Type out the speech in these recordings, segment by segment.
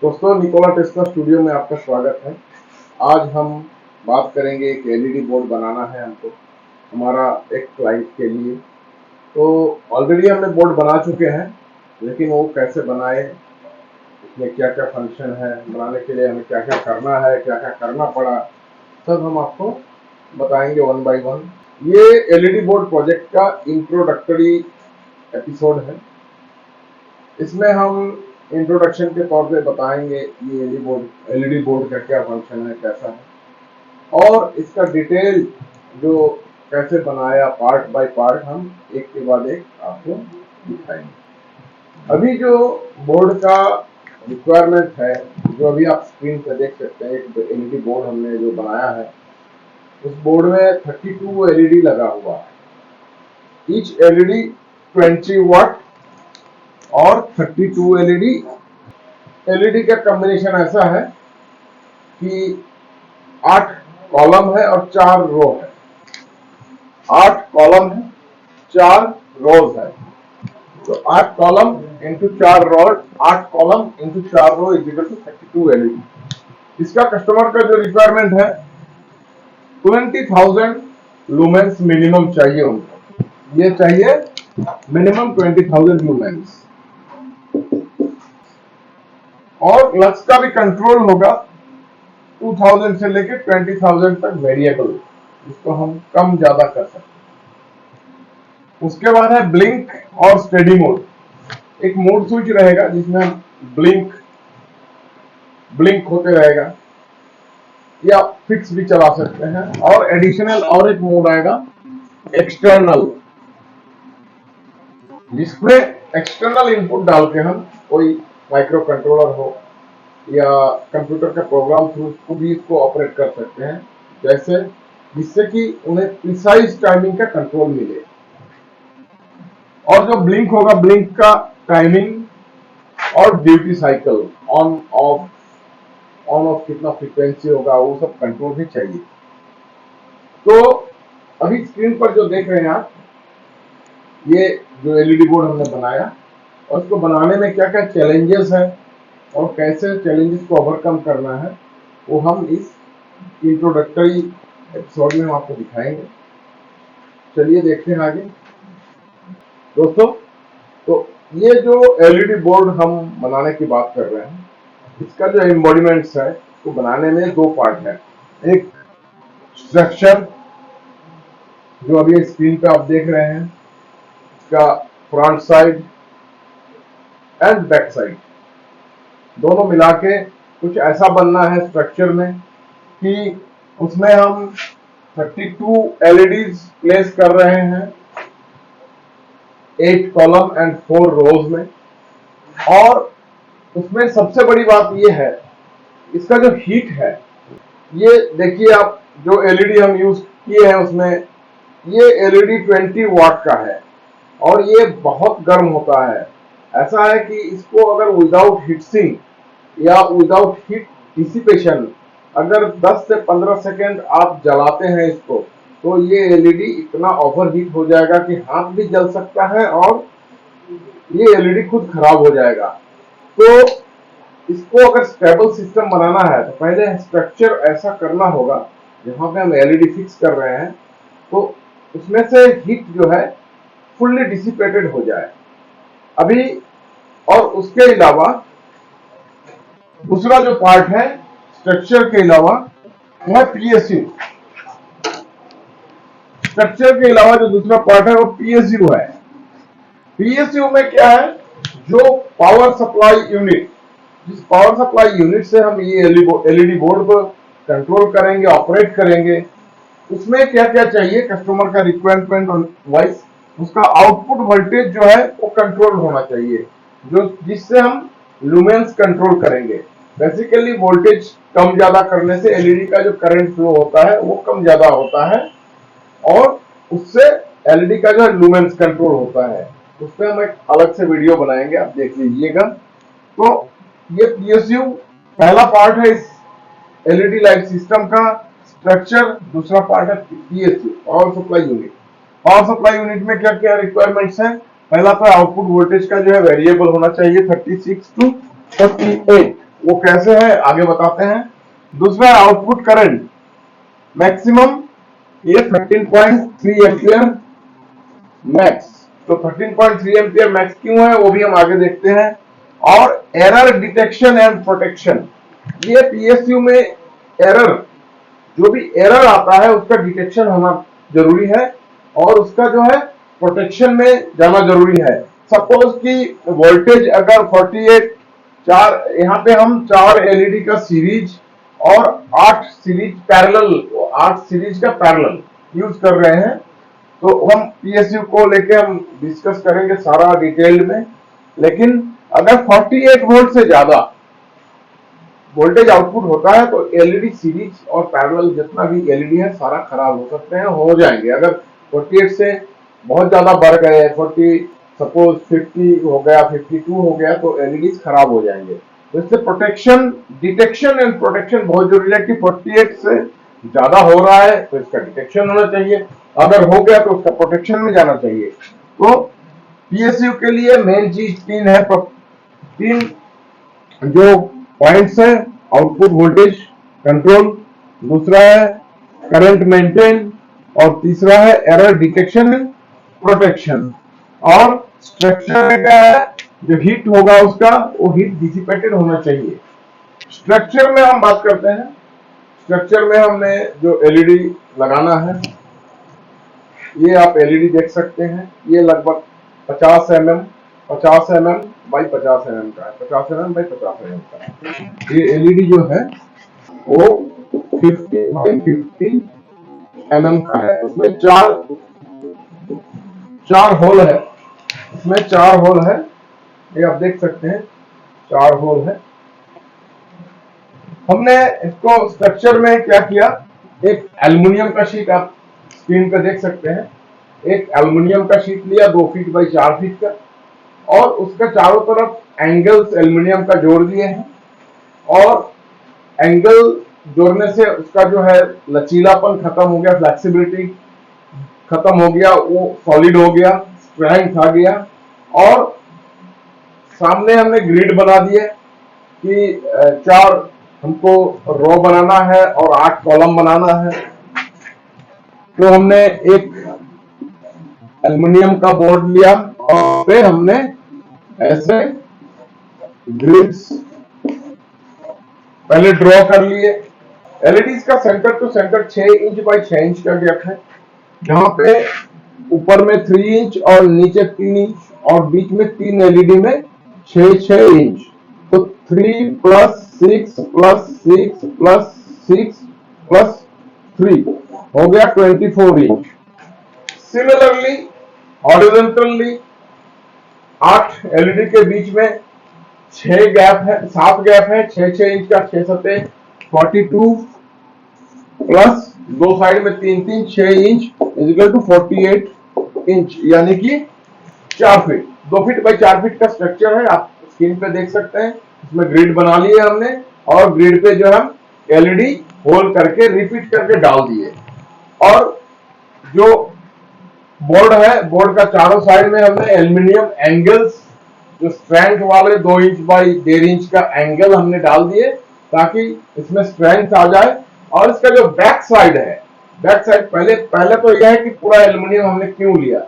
दोस्तों, Nikola Tesla studio में आपका स्वागत है। आज हम बात करेंगे, एक एलईडी बोर्ड बनाना है हमको, हमारा एक क्लाइंट के लिए। तो ऑलरेडी हमने बोर्ड बना चुके हैं, लेकिन वो कैसे बनाए, इसमें क्या क्या फंक्शन है, बनाने के लिए हमें क्या क्या करना है, क्या क्या करना पड़ा, सब हम आपको बताएंगे वन बाय वन। ये एलईडी बोर्ड प्रोजेक्ट का इंट्रोडक्टरी एपिसोड है। इसमें हम इंट्रोडक्शन के तौर पे बताएंगे ये एलईडी बोर्ड का क्या फंक्शन है, कैसा है, और इसका डिटेल जो कैसे बनाया पार्ट बाय पार्ट हम एक के बाद एक आपको दिखाएंगे। अभी जो बोर्ड का रिक्वायरमेंट है, जो अभी आप स्क्रीन पर देख सकते हैं, एक एलईडी बोर्ड हमने जो बनाया है, उस बोर्ड में 32 एलईडी लगा हुआ है। ईच एलईडी 20 वाट और 32 एलईडी का कॉम्बिनेशन ऐसा है कि 8 कॉलम है और 4 रो है। 8 कॉलम है, 4 रोज है। तो 8 column into 4 row, 8 column into 4 row is equal to 32 LED. इसका कस्टमर का जो रिक्वायरमेंट है, 20,000 लुमेंस मिनिमम चाहिए उनको। ये चाहिए मिनिमम 20,000 लुमेंस, और लक्स का भी कंट्रोल होगा 2000 से लेकर 20,000 तक वेरिएबल, इसको हम कम ज्यादा कर सकते हैं। उसके बाद है ब्लिंक और स्टेडी मोड। एक मोड स्विच रहेगा जिसमें हम ब्लिंक होते रहेगा, या फिक्स भी चला सकते हैं। और एडिशनल और एक मोड आएगा एक्सटर्नल, जिसमें एक्सटर्नल इनपुट डाल के हम कोई माइक्रो कंट्रोलर हो या कंप्यूटर का प्रोग्राम थ्रू उसको भी इसको ऑपरेट कर सकते हैं, जैसे जिससे कि उन्हें प्रिसाइज टाइमिंग का कंट्रोल मिले। और जो ब्लिंक होगा, ब्लिंक का टाइमिंग और ड्यूटी साइकिल, ऑन ऑफ कितना फ्रीक्वेंसी होगा, वो सब कंट्रोल भी चाहिए। तो अभी स्क्रीन पर जो देख रहे हैं आप, ये जो एलईडी बोर्ड हमने बनाया, और उसको बनाने में क्या क्या चैलेंजेस है और कैसे चैलेंजेस को ओवरकम करना है, वो हम इस इंट्रोडक्टरी एपिसोड में हम आपको दिखाएंगे। चलिए देखते हैं आगे। दोस्तों, तो ये जो एलईडी बोर्ड हम बनाने की बात कर रहे हैं, इसका जो एम्बॉडीमेंट्स है, तो बनाने में 2 पार्ट है। एक स्ट्रक्चर जो अभी स्क्रीन पे आप देख रहे हैं, इसका front side and back side दोनों मिला के कुछ ऐसा बनना है स्ट्रक्चर में कि उसमें हम 32 एलईडीज प्लेस कर रहे हैं 8 कॉलम एंड 4 रोज में। और उसमें सबसे बड़ी बात यह है, इसका जो हीट है, ये देखिए आप, जो एलईडी हम यूज किए हैं उसमें ये एलईडी 20 वाट का है, और ये बहुत गर्म होता है। ऐसा है कि इसको अगर विदाउट हीट सिंक या विदाउट हीट डिसिपेशन अगर 10 से 15 सेकेंड आप जलाते हैं इसको, तो ये एलईडी इतना ओवर हीट हो जाएगा कि हाथ भी जल सकता है और ये एलईडी खुद खराब हो जाएगा। तो इसको अगर स्टेबल सिस्टम बनाना है, तो पहले स्ट्रक्चर ऐसा करना होगा, जहां पे हम एलईडी फिक्स कर रहे हैं, तो उसमें से हीट जो है फुल्ली डिसिपेटेड हो जाए अभी। और उसके अलावा दूसरा जो पार्ट है स्ट्रक्चर के अलावा, वो है पीएसयू। स्ट्रक्चर के अलावा जो दूसरा पार्ट है वो पीएसयू है। पीएसयू में क्या है, जो पावर सप्लाई यूनिट, जिस पावर सप्लाई यूनिट से हम ये एलईडी बोर्ड को कंट्रोल करेंगे, ऑपरेट करेंगे, उसमें क्या क्या चाहिए कस्टमर का रिक्वायरमेंट वाइज, उसका आउटपुट वोल्टेज जो है वो कंट्रोल होना चाहिए, जो जिससे हम लुमेंस कंट्रोल करेंगे। बेसिकली वोल्टेज कम ज्यादा करने से एलईडी का जो करंट फ्लो होता है वो कम ज्यादा होता है, और उससे एलईडी का जो लुमेंस कंट्रोल होता है। उस पर हम एक अलग से वीडियो बनाएंगे, आप देख लीजिएगा। तो ये पीएसयू पहला पार्ट है इस एलईडी लाइट सिस्टम का स्ट्रक्चर। दूसरा पार्ट है PSU, power supply unit. Power supply unit में क्या क्या रिक्वायरमेंट्स हैं? पहला तो आउटपुट वोल्टेज का जो है वेरिएबल होना चाहिए 36 to 48 वो कैसे है आगे बताते हैं। दूसरा आउटपुट करंट मैक्सिमम, ये 13.3 एम्पियर मैक्स। तो 13.3 एम्पियर मैक्स क्यों है वो भी हम आगे देखते हैं। और एरर डिटेक्शन एंड प्रोटेक्शन, ये पीएसयू में एरर, जो भी एरर आता है उसका डिटेक्शन होना जरूरी है और उसका जो है प्रोटेक्शन में जाना जरूरी है। सपोज कि वोल्टेज अगर 48, चार यहाँ पे हम 4 एलईडी का सीरीज और 8 सीरीज पैरेलल, 8 सीरीज का पैरेलल यूज कर रहे हैं, तो हम पीएसयू को लेके हम डिस्कस करेंगे सारा डिटेल में। लेकिन अगर 48 वोल्ट से ज्यादा वोल्टेज आउटपुट होता है तो एलईडी सीरीज और पैरेलल जितना भी एलईडी है सारा खराब हो सकते हैं, हो जाएंगे। अगर 48 से बहुत ज्यादा बढ़ गए, 40 सपोज 50 हो गया, 52 हो गया, तो एलईडी खराब हो जाएंगे। तो इससे प्रोटेक्शन, डिटेक्शन एंड प्रोटेक्शन बहुत जरूरी है कि 48 से ज्यादा हो रहा है तो इसका डिटेक्शन होना चाहिए, अगर हो गया तो उसका प्रोटेक्शन में जाना चाहिए। तो पीएसयू के लिए मेन चीज 3 है, 3 जो पॉइंट्स है। आउटपुट वोल्टेज कंट्रोल, दूसरा है करंट मेंटेन और तीसरा है एरर डिटेक्शन एंड प्रोटेक्शन। और स्ट्रक्चर में क्या है, जो हीट होगा उसका वो हीट डिसिपेटेड होना चाहिए। स्ट्रक्चर में हम बात करते हैं। स्ट्रक्चर में हमने जो एलईडी लगाना है, ये आप एलईडी देख सकते हैं, ये लगभग 50 mm बाई 50 mm का है, 50 mm बाई 50 mm का है। ये एलईडी जो है वो 50 बाई 50 mm का है। उसमें चार होल है, इसमें 4 होल है, ये आप देख सकते हैं 4 होल है। हमने इसको स्ट्रक्चर में क्या किया, एक एल्युमिनियम का शीट आप स्क्रीन पे देख सकते हैं, एक एल्युमिनियम का शीट लिया 2 फीट बाई 4 फीट का, और उसका चारों तरफ एंगल्स एल्युमिनियम का जोड़ दिए हैं। और एंगल जोड़ने से उसका जो है लचीलापन खत्म हो गया, फ्लेक्सिबिलिटी खत्म हो गया, वो सॉलिड हो गया, स्ट्रेंथ आ गया। और सामने हमने ग्रिड बना दिए कि 4 हमको रो बनाना है और 8 कॉलम बनाना है। तो हमने एक एल्युमिनियम का बोर्ड लिया और फिर हमने ऐसे ग्रिड्स पहले ड्रॉ कर लिए। एलईडीज का centre to centre 6 inch by 6 inch का गैप है, जहां पे ऊपर में 3 इंच और नीचे 3 इंच और बीच में 3 एलईडी में 6 इंच। तो 3 प्लस 6 प्लस 6 प्लस 6 प्लस 3 हो गया 24 इंच। सिमिलरली हॉरिजॉन्टली 8 एलईडी के बीच में 6 गैप है, 7 गैप है, 6 इंच का, 6 सते 42 प्लस 2 साइड में 3 6 इंच इजिकल टू 48 इंच, यानी कि 4 फीट। 2 फीट बाई 4 फीट का स्ट्रक्चर है, आप स्क्रीन पे देख सकते हैं। इसमें ग्रिड बना लिए हमने और ग्रिड पे जो हम एलईडी होल करके रिपीट करके डाल दिए। और जो बोर्ड है, बोर्ड का चारों साइड में हमने एल्युमिनियम एंगल्स, जो स्ट्रेंथ वाले 2 इंच बाई 1.5 इंच का एंगल हमने डाल दिए ताकि इसमें स्ट्रेंथ आ जाए। और इसका जो बैक साइड है, बैक साइड पहले तो यह है कि पूरा एल्युमिनियम हमने क्यों लिया।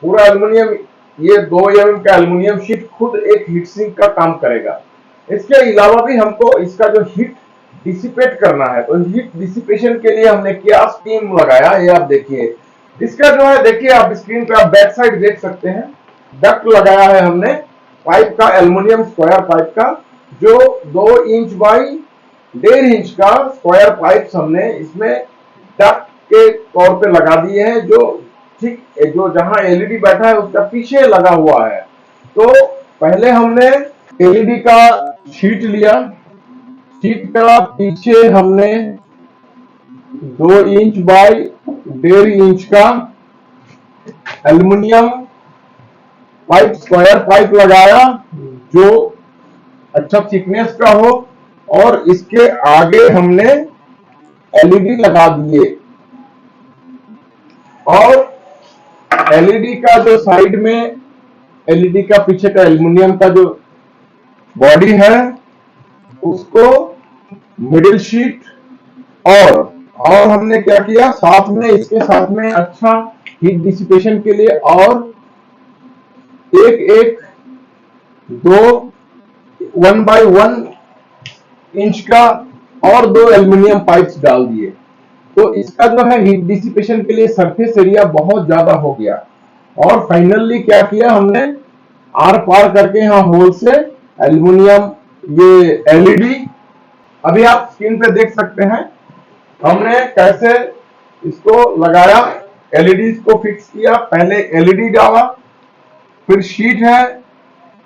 पूरा एल्युमिनियम, ये 2 mm का एल्युमिनियम शीट खुद एक हीट सिंक का काम करेगा। इसके अलावा भी हमको इसका जो हीट डिसिपेट करना है, तो हीट डिसिपेशन के लिए हमने क्या स्टीम लगाया, ये आप देखिए। इसका जो है, देखिए आप स्क्रीन पे आप बैक साइड देख सकते हैं, डक्ट लगाया है हमने पाइप का, एल्युमिनियम स्क्वायर पाइप का, जो 2 इंच बाई 1.5 इंच का स्क्वायर पाइप्स हमने इसमें डक्ट के तौर पे लगा दिए हैं, जो ठीक जो जहां एलईडी बैठा है उसका पीछे लगा हुआ है। तो पहले हमने एलईडी का शीट लिया, शीट का पीछे हमने 2 इंच बाई 1.5 इंच का एल्युमिनियम पाइप, स्क्वायर पाइप लगाया जो अच्छा थिकनेस का हो, और इसके आगे हमने एलईडी लगा दिए। और एलईडी का जो साइड में, एलईडी का पीछे का एल्युमिनियम का जो बॉडी है उसको मिडिल शीट और हमने क्या किया, साथ में इसके साथ में अच्छा हीट डिसिपेशन के लिए और एक एक दो 1x1 इंच का और दो एल्युमिनियम पाइप्स डाल दिए। तो इसका जो है हीट डिसिपेशन के लिए सरफेस एरिया बहुत ज्यादा हो गया। और फाइनली क्या किया हमने, आर पार करके यहाँ होल से एल्युमिनियम ये एलईडी, अभी आप स्क्रीन पे देख सकते हैं हमने कैसे इसको लगाया, एलईडी को फिक्स किया। पहले एलईडी डाला, फिर शीट है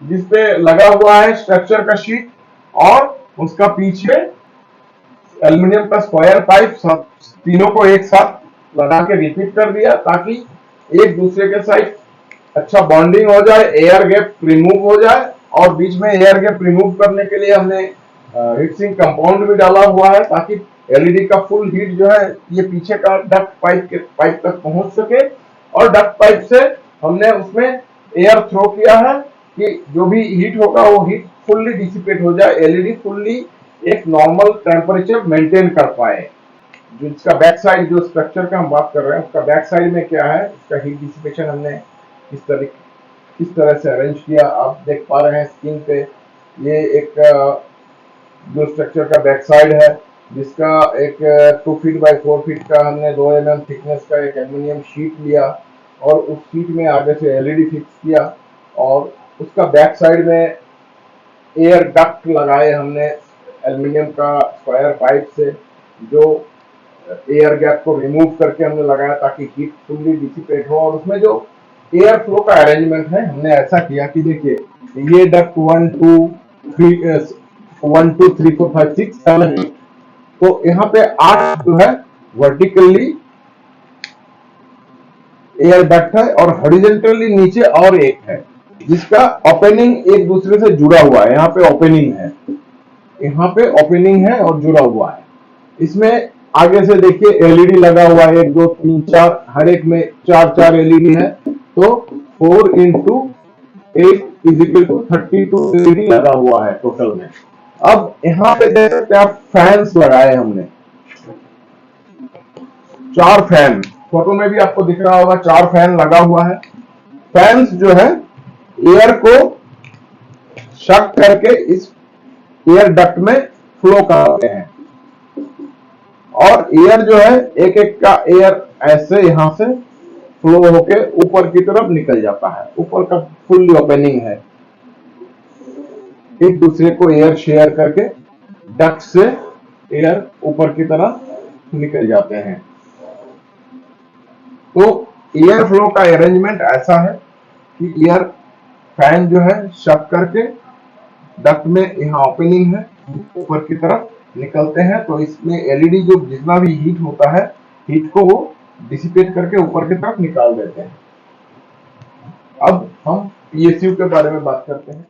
जिसपे लगा हुआ है स्ट्रक्चर का शीट, और उसका पीछे एल्युमिनियम का स्क्वायर पाइप, सब तीनों को एक साथ लगा के रिपीट कर दिया ताकि एक दूसरे के साथ अच्छा बॉन्डिंग हो जाए, एयर गैप रिमूव हो जाए। और बीच में एयर गैप रिमूव करने के लिए हमने हीट सिंक कंपाउंड भी डाला हुआ है ताकि एलईडी का फुल हीट जो है ये पीछे का डक्ट पाइप तक पहुंच सके। और डक्ट पाइप से हमने उसमें एयर थ्रो किया है कि जो भी हीट होगा वो हीट फुल्ली डिसिपेट हो जाए, एलईडी फुल्ली एक नॉर्मल टेम्परेचर मेंटेन कर पाए। जिसका बैक साइड जो स्ट्रक्चर का हम बात कर रहे हैं उसका बैक साइड में क्या है, इसका हीट डिसिपेशन हमने किस तरह से अरेंज किया आप देख पा रहे हैं स्क्रीन पे। ये एक जो स्ट्रक्चर का बैक साइड है जिसका एक 2 फीट बाय 4 फीट का हमने 2 mm थिकनेस का एक एल्युमिनियम शीट लिया और उस शीट में आगे से एलईडी फिक्स किया। और उसका बैक साइड में एयर डक्ट लगाए हमने एल्युमिनियम का स्क्वायर पाइप से, जो एयर गैप को रिमूव करके हमने लगाया ताकि हीट फुल्ली डिसिपेट हो। और उसमें जो एयर फ्लो का अरेंजमेंट है हमने ऐसा किया कि देखिए ये डक्ट 1 2 3 4 5 6 7, तो यहाँ पे 8 जो है वर्टिकली एयर डक्ट है और हॉरिजॉन्टली नीचे और एक है जिसका ओपनिंग एक दूसरे से जुड़ा हुआ है। यहाँ पे ओपनिंग है, यहाँ पे ओपनिंग है और जुड़ा हुआ है। इसमें आगे से देखिए एलईडी लगा हुआ है, 1 2 3 4, हर एक में 4 एलईडी है। तो 4 into 8 = 32 एलईडी लगा हुआ है टोटल में। अब यहाँ पे देख सकते हैं आप फैंस लगाए हमने, 4 फैन, फोटो में भी आपको दिख रहा होगा 4 फैन लगा हुआ है। फैंस जो है एयर को शक करके इस एयर डक्ट में फ्लो करते हैं और एयर जो है एक एक का एयर ऐसे यहां से फ्लो होके ऊपर की तरफ निकल जाता है। ऊपर का फुल्ली ओपनिंग है, एक दूसरे को एयर शेयर करके डक्ट से एयर ऊपर की तरफ निकल जाते हैं। तो एयर फ्लो का अरेंजमेंट ऐसा है कि एयर फैन जो है शक करके डक्ट में यहाँ ओपनिंग है, ऊपर की तरफ निकलते हैं। तो इसमें एलईडी जो जितना भी हीट होता है हीट को वो डिसिपेट करके ऊपर की तरफ निकाल देते हैं। अब हम पीएसयू के बारे में बात करते हैं।